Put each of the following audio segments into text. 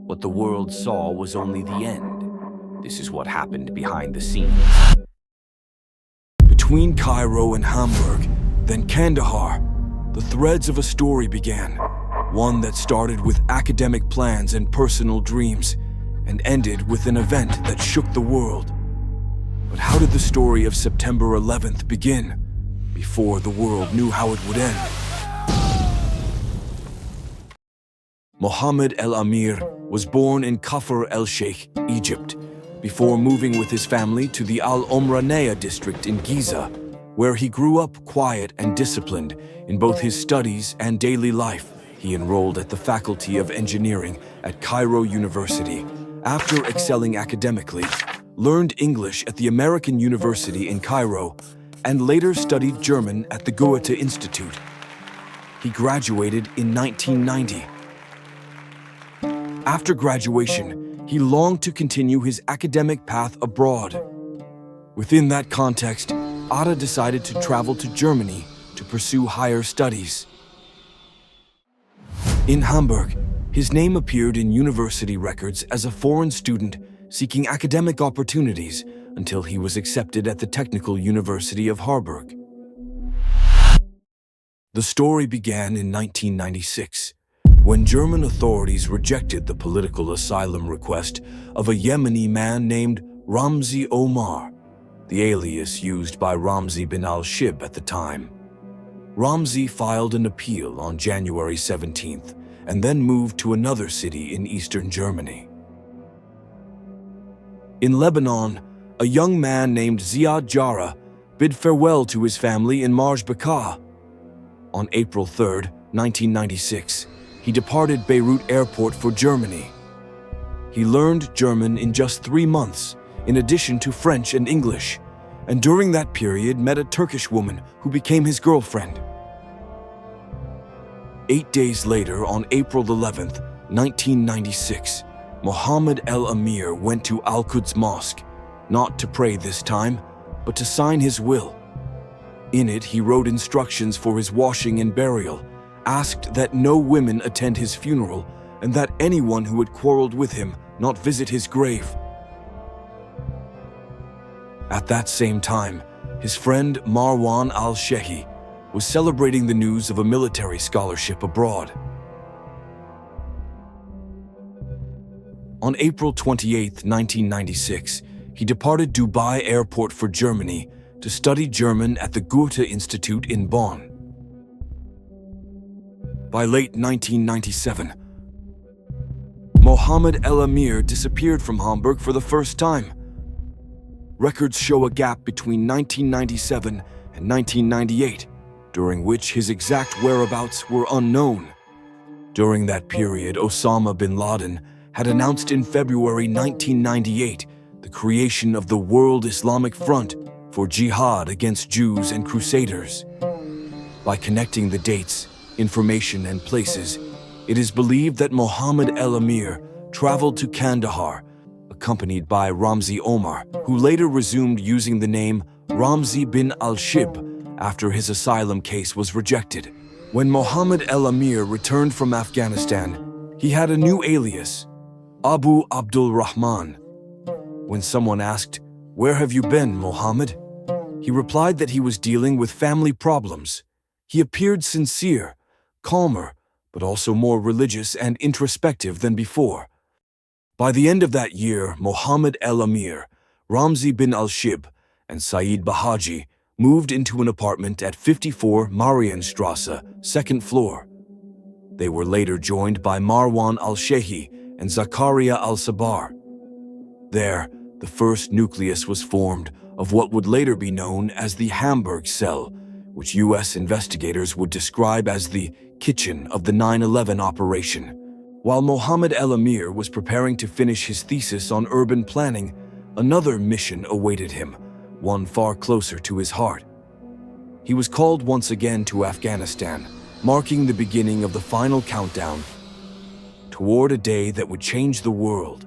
What the world saw was only the end. This is what happened behind the scenes. Between Cairo and Hamburg, then Kandahar, the threads of a story began. One that started with academic plans and personal dreams, and ended with an event that shook the world. But how did the story of September 11th begin, before the world knew how it would end? Mohammed El-Amir was born in Kafr el-Sheikh, Egypt, before moving with his family to the Al-Omraniyah district in Giza, where he grew up quiet and disciplined in both his studies and daily life. He enrolled at the Faculty of Engineering at Cairo University. After excelling academically, learned English at the American University in Cairo, and later studied German at the Goethe Institute. He graduated in 1990. After graduation, he longed to continue his academic path abroad. Within that context, Ada decided to travel to Germany to pursue higher studies. In Hamburg, his name appeared in university records as a foreign student seeking academic opportunities until he was accepted at the Technical University of Harburg. The story began in 1996, when German authorities rejected the political asylum request of a Yemeni man named Ramzi Omar, the alias used by Ramzi bin al-Shib at the time. Ramzi filed an appeal on January 17th and then moved to another city in eastern Germany. In Lebanon, a young man named Ziad Jarrah bid farewell to his family in Marj Baka. On April 3, 1996, he departed Beirut Airport for Germany. He learned German in just 3 months, in addition to French and English, and during that period met a Turkish woman who became his girlfriend. 8 days later, on April 11, 1996, Mohammed El-Amir went to Al-Quds Mosque, not to pray this time, but to sign his will. In it, he wrote instructions for his washing and burial, asked that no women attend his funeral, and that anyone who had quarreled with him not visit his grave. At that same time, his friend Marwan al-Shehi was celebrating the news of a military scholarship abroad. On April 28, 1996, he departed Dubai Airport for Germany to study German at the Goethe Institute in Bonn. By late 1997, Mohammed El-Amir disappeared from Hamburg for the first time. Records show a gap between 1997 and 1998, during which his exact whereabouts were unknown. During that period, Osama bin Laden had announced in February 1998 the creation of the World Islamic Front for jihad against Jews and crusaders. By connecting the dates, information, and places, it is believed that Mohammed El-Amir traveled to Kandahar, accompanied by Ramzi Omar, who later resumed using the name Ramzi bin al-Shib after his asylum case was rejected. When Mohammed El-Amir returned from Afghanistan, he had a new alias, Abu Abdul Rahman. When someone asked, "Where have you been, Mohammed?" he replied that he was dealing with family problems. He appeared sincere, calmer, but also more religious and introspective than before. By the end of that year, Mohammed El-Amir, Ramzi bin al-Shib, and Saeed Bahaji moved into an apartment at 54 Marienstrasse, second floor. They were later joined by Marwan al-Shehi and Zakaria al-Sabar. There, the first nucleus was formed of what would later be known as the Hamburg Cell, which U.S. investigators would describe as the kitchen of the 9/11 operation. While Mohammed El-Amir was preparing to finish his thesis on urban planning, another mission awaited him, one far closer to his heart. He was called once again to Afghanistan, marking the beginning of the final countdown toward a day that would change the world.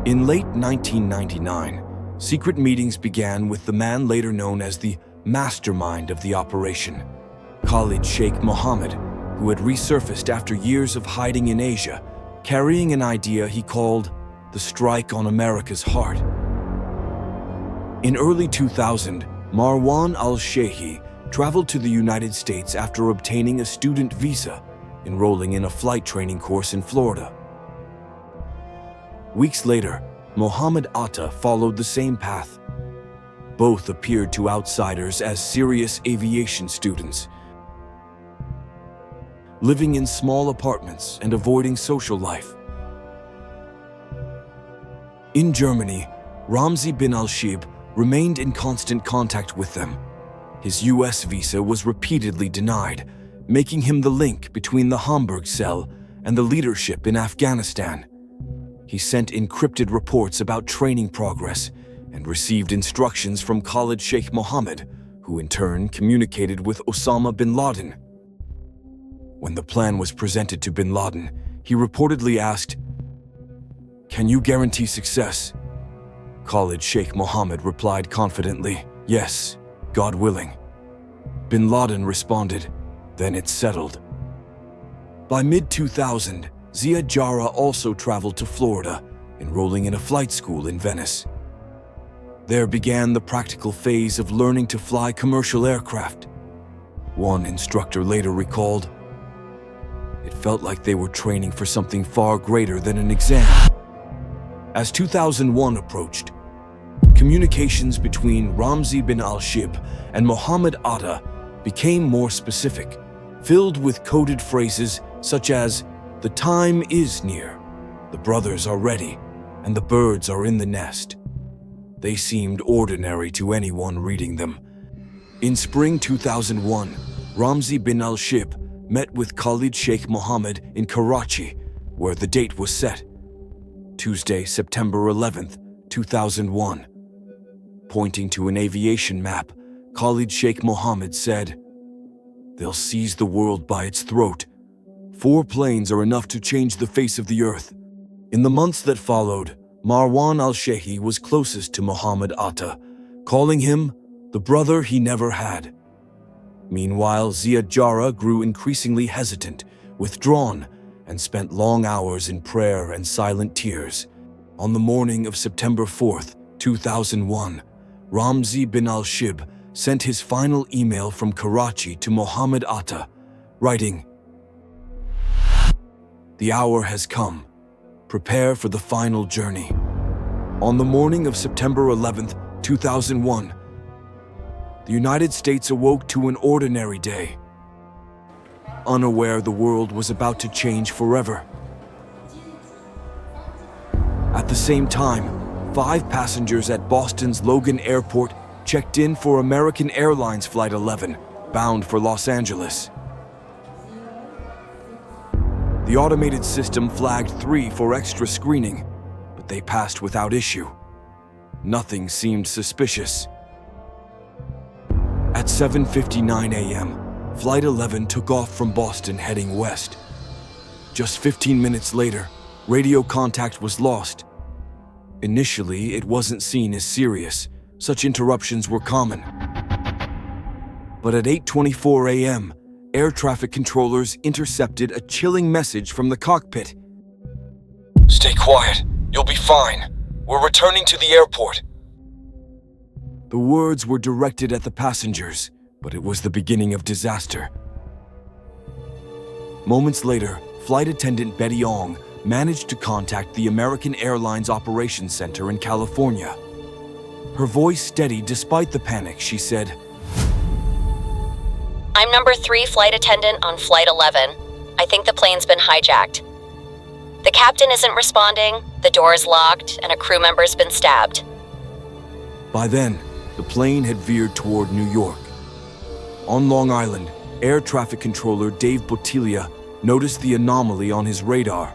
In late 1999, secret meetings began with the man later known as the mastermind of the operation, Khalid Sheikh Mohammed, who had resurfaced after years of hiding in Asia, carrying an idea he called the strike on America's heart. In early 2000, Marwan al-Sheikhi traveled to the United States after obtaining a student visa, enrolling in a flight training course in Florida. Weeks later, Mohammed Atta followed the same path. Both appeared to outsiders as serious aviation students, living in small apartments and avoiding social life. In Germany, Ramzi bin al-Shib remained in constant contact with them. His US visa was repeatedly denied, making him the link between the Hamburg cell and the leadership in Afghanistan. He sent encrypted reports about training progress and received instructions from Khalid Sheikh Mohammed, who in turn communicated with Osama bin Laden. When the plan was presented to bin Laden, he reportedly asked, "Can you guarantee success?" Khalid Sheikh Mohammed replied confidently, "Yes, God willing." Bin Laden responded, "Then it's settled." By mid-2000, Ziad Jarrah also traveled to Florida, enrolling in a flight school in Venice. There began the practical phase of learning to fly commercial aircraft. One instructor later recalled, "It felt like they were training for something far greater than an exam." As 2001 approached, communications between Ramzi bin al-Shib and Mohammed Atta became more specific, filled with coded phrases such as, "The time is near, the brothers are ready, and the birds are in the nest." They seemed ordinary to anyone reading them. In spring 2001, Ramzi bin al-Shib met with Khalid Sheikh Mohammed in Karachi, where the date was set, Tuesday, September 11th, 2001. Pointing to an aviation map, Khalid Sheikh Mohammed said, "They'll seize the world by its throat. 4 planes are enough to change the face of the earth." In the months that followed, Marwan al-Sheikhi was closest to Mohammed Atta, calling him the brother he never had. Meanwhile, Ziad Jarrah grew increasingly hesitant, withdrawn, and spent long hours in prayer and silent tears. On the morning of September 4th, 2001, Ramzi bin al-Shib sent his final email from Karachi to Mohammed Atta, writing, "The hour has come. Prepare for the final journey." On the morning of September 11th, 2001, the United States awoke to an ordinary day, unaware the world was about to change forever. At the same time, 5 passengers at Boston's Logan Airport checked in for American Airlines Flight 11, bound for Los Angeles. The automated system flagged 3 for extra screening, but they passed without issue. Nothing seemed suspicious. At 7:59 a.m., Flight 11 took off from Boston heading west. Just 15 minutes later, radio contact was lost. Initially, it wasn't seen as serious. Such interruptions were common. But at 8:24 a.m., air traffic controllers intercepted a chilling message from the cockpit. "Stay quiet. You'll be fine. We're returning to the airport." The words were directed at the passengers, but it was the beginning of disaster. Moments later, flight attendant Betty Ong managed to contact the American Airlines Operations Center in California. Her voice steady despite the panic, she said, "I'm number 3 flight attendant on Flight 11. I think the plane's been hijacked. The captain isn't responding, the door is locked, and a crew member's been stabbed." By then, the plane had veered toward New York. On Long Island, air traffic controller Dave Bottiglia noticed the anomaly on his radar.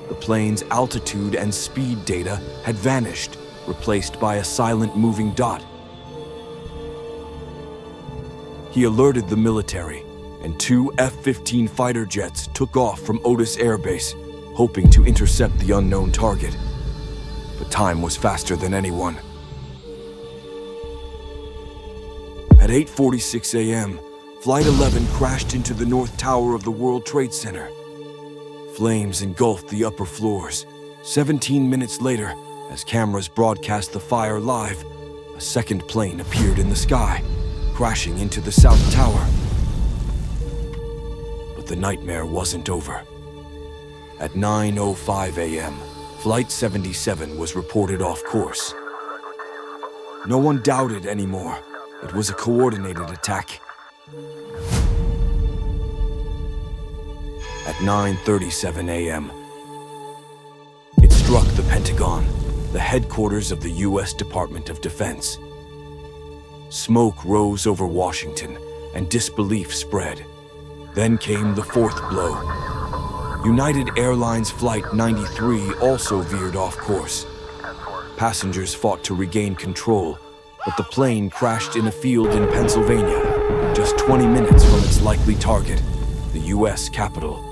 The plane's altitude and speed data had vanished, replaced by a silent moving dot. He alerted the military, and 2 F-15 fighter jets took off from Otis Air Base, hoping to intercept the unknown target. But time was faster than anyone. At 8:46 a.m., Flight 11 crashed into the North Tower of the World Trade Center. Flames engulfed the upper floors. 17 minutes later, as cameras broadcast the fire live, a second plane appeared in the sky, crashing into the South Tower. But the nightmare wasn't over. At 9:05 a.m., Flight 77 was reported off course. No one doubted anymore. It was a coordinated attack. At 9:37 a.m., it struck the Pentagon, the headquarters of the U.S. Department of Defense. Smoke rose over Washington, and disbelief spread. Then came the fourth blow. United Airlines Flight 93 also veered off course. Passengers fought to regain control, but the plane crashed in a field in Pennsylvania, just 20 minutes from its likely target, the U.S. Capitol.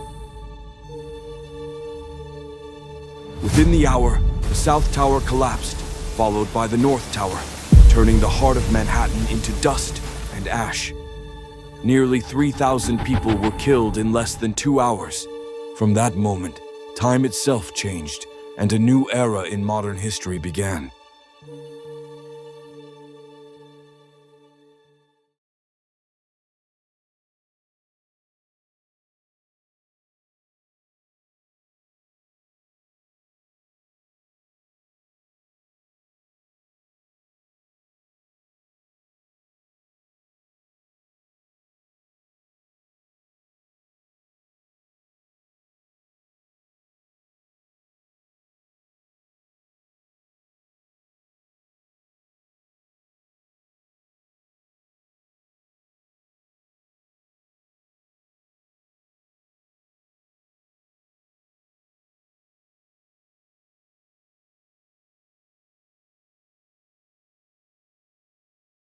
Within the hour, the South Tower collapsed, followed by the North Tower, turning the heart of Manhattan into dust and ash. Nearly 3,000 people were killed in less than 2 hours. From that moment, time itself changed, and a new era in modern history began.